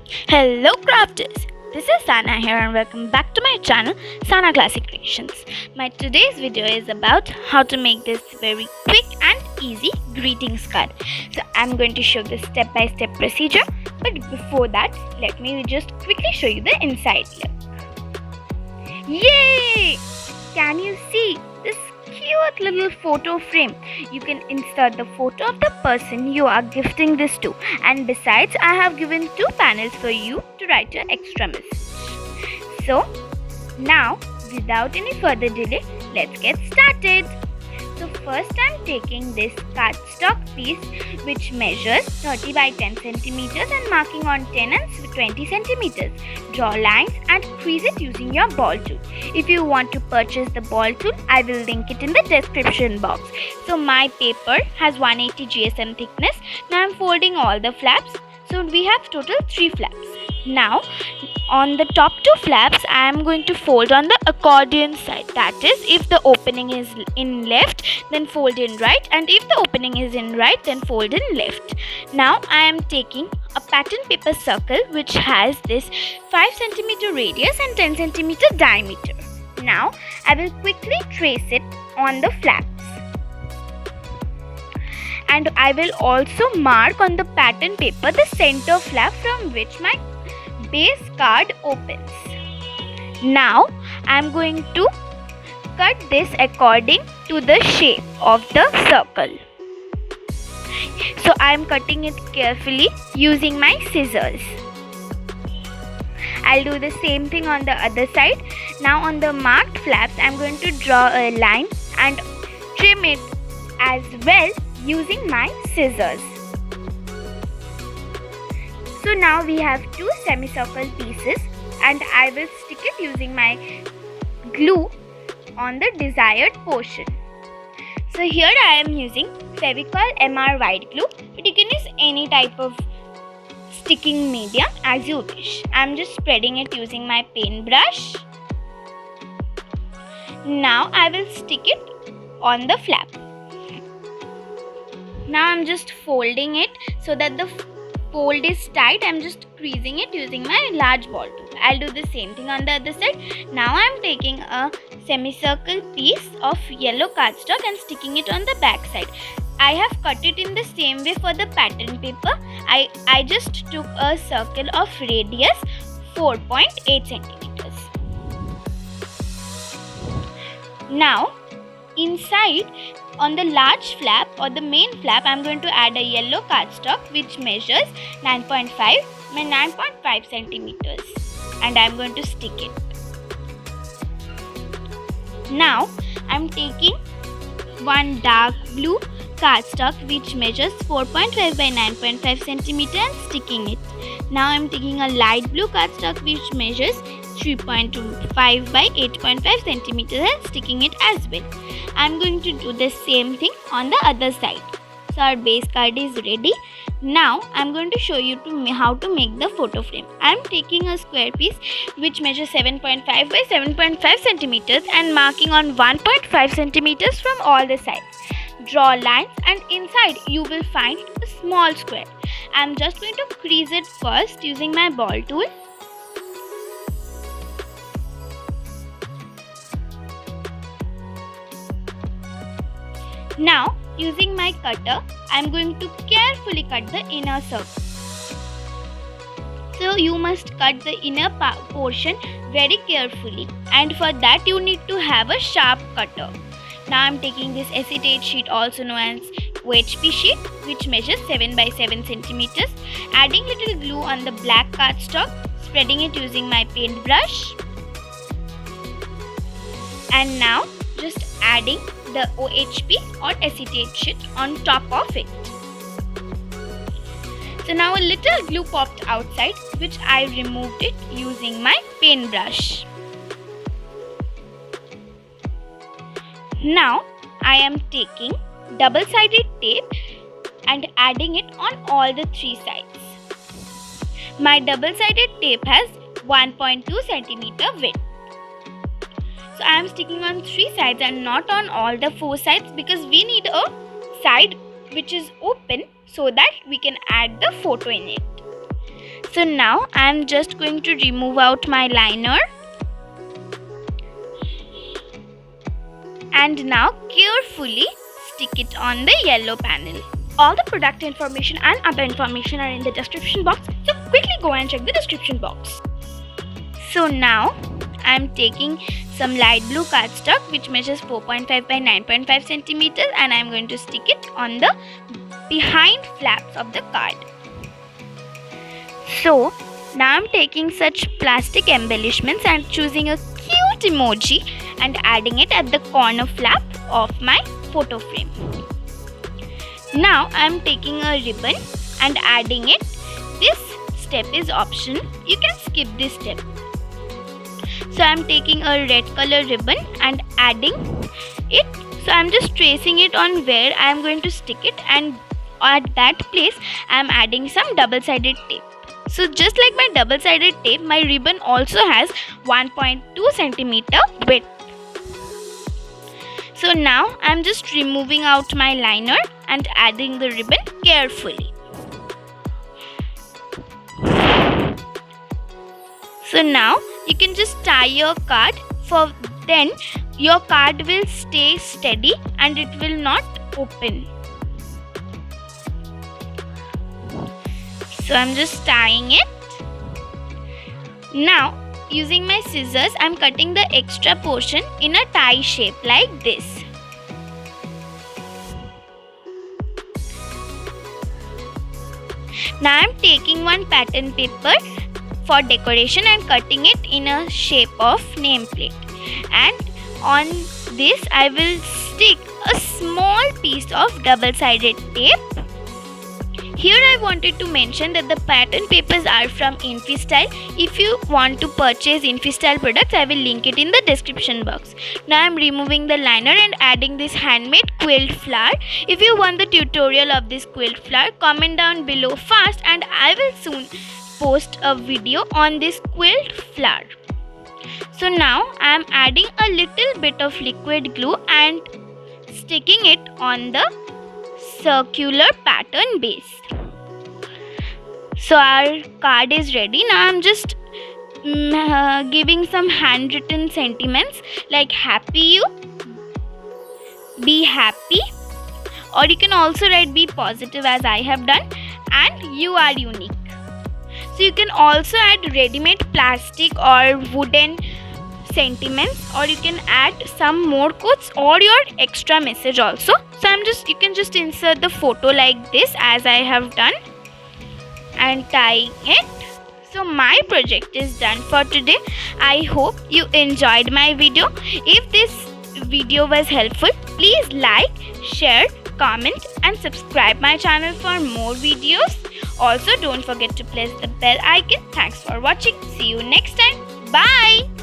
Hello crafters! This is Sana here and welcome back to my channel Sana Classic Creations. My today's video is about how to make this very quick and easy greetings card. So I'm going to show the step-by-step procedure, but before that let me just quickly show you the inside look. Yay! Can you see this cute little photo frame? You can insert the photo of the person you are gifting this to, and besides I have given 2 panels for you to write your extra message. So now without any further delay, let's get started. So first I'm taking this cardstock piece which measures 30 by 10 centimeters and marking on 10 and 20 centimeters. Draw lines and crease it using your ball tool. If you want to purchase the ball tool, I will link it in the description box. So my paper has 180 GSM thickness. Now I'm folding all the flaps. So we have total 3 flaps. Now on the top 2 flaps I am going to fold on the accordion side. That is, if the opening is in left then fold in right, and if the opening is in right then fold in left. Now I am taking a pattern paper circle which has this 5 cm radius and 10 cm diameter. Now I will quickly trace it on the flaps. And I will also mark on the pattern paper the center flap from which my base card opens. Now I am going to cut this according to the shape of the circle. So I am cutting it carefully using my scissors. I'll do the same thing on the other side. Now on the marked flaps I am going to draw a line and trim it as well using my scissors. So now we have 2 semicircle pieces and I will stick it using my glue on the desired portion. So here I am using Fevicol MR white glue, but you can use any type of sticking medium as you wish. I am just spreading it using my paintbrush. Now I will stick it on the flap. Now I am just folding it so that the fold is tight. I am just creasing it using my large ball tool. I'll do the same thing on the other side. Now I am taking a semicircle piece of yellow cardstock and sticking it on the back side. I have cut it in the same way for the pattern paper. I just took a circle of radius 4.8 centimeters. Now inside on the large flap or the main flap I am going to add a yellow cardstock which measures 9.5 centimeters and I am going to stick it. Now I am taking one dark blue cardstock which measures 4.5 by 9.5 centimeter and sticking it. Now I am taking a light blue cardstock which measures 3.5 by 8.5 centimeters and sticking it as well. I am going to do the same thing on the other side. So our base card is ready. Now I am going to show you how to make the photo frame. I am taking a square piece which measures 7.5 by 7.5 centimeters and marking on 1.5 centimeters from all the sides. Draw lines and inside you will find a small square. I am just going to crease it first using my ball tool. Now using my cutter I am going to carefully cut the inner circle. So you must cut the inner portion very carefully, and for that you need to have a sharp cutter. Now I am taking this acetate sheet also known as OHP sheet which measures 7 by 7 centimeters, adding little glue on the black cardstock, spreading it using my paintbrush, and now just adding the OHP or acetate sheet on top of it. So now a little glue popped outside which I removed it using my paintbrush. Now I am taking double-sided tape and adding it on all the 3 sides. My double-sided tape has 1.2 centimeter width. So I am sticking on 3 sides and not on all the 4 sides because we need a side which is open so that we can add the photo in it. So now I am just going to remove out my liner. And now carefully stick it on the yellow panel. All the product information and other information are in the description box, so quickly go and check the description box. So now I am taking some light blue cardstock which measures 4.5 by 9.5 centimeters, and I am going to stick it on the behind flaps of the card. So now I am taking such plastic embellishments and choosing a cute emoji and adding it at the corner flap of my photo frame. Now I am taking a ribbon and adding it. This step is optional, you can skip this step. So I am taking a red color ribbon and adding it. So I am just tracing it on where I am going to stick it, and at that place I am adding some double-sided tape. So just like my double-sided tape, my ribbon also has 1.2 centimeter width. So now I am just removing out my liner and adding the ribbon carefully. So now you can just tie your card, for then your card will stay steady and it will not open. So I'm just tying it. Now using my scissors, I'm cutting the extra portion in a tie shape like this. Now I'm taking one pattern paper for decoration and cutting it in a shape of nameplate, and on this I will stick a small piece of double-sided tape. Here I wanted to mention that the pattern papers are from Infistyle. If you want to purchase Infistyle products, I will link it in the description box. Now I am removing the liner and adding this handmade quilt flower. If you want the tutorial of this quilt flower, comment down below fast and I will soon post a video on this quilt flower. So now I am adding a little bit of liquid glue and sticking it on the circular pattern base. So our card is ready. Now I'm just giving some handwritten sentiments like happy you, be happy, or you can also write be positive as I have done, and you are unique. So you can also add ready-made plastic or wooden sentiments, or you can add some more quotes or your extra message also. So you can just insert the photo like this as I have done and tying it. So my project is done for today. I hope you enjoyed my video. If this video was helpful, please like, share, comment and subscribe my channel for more videos. Also don't forget to press the bell icon. Thanks for watching. See you next time. Bye.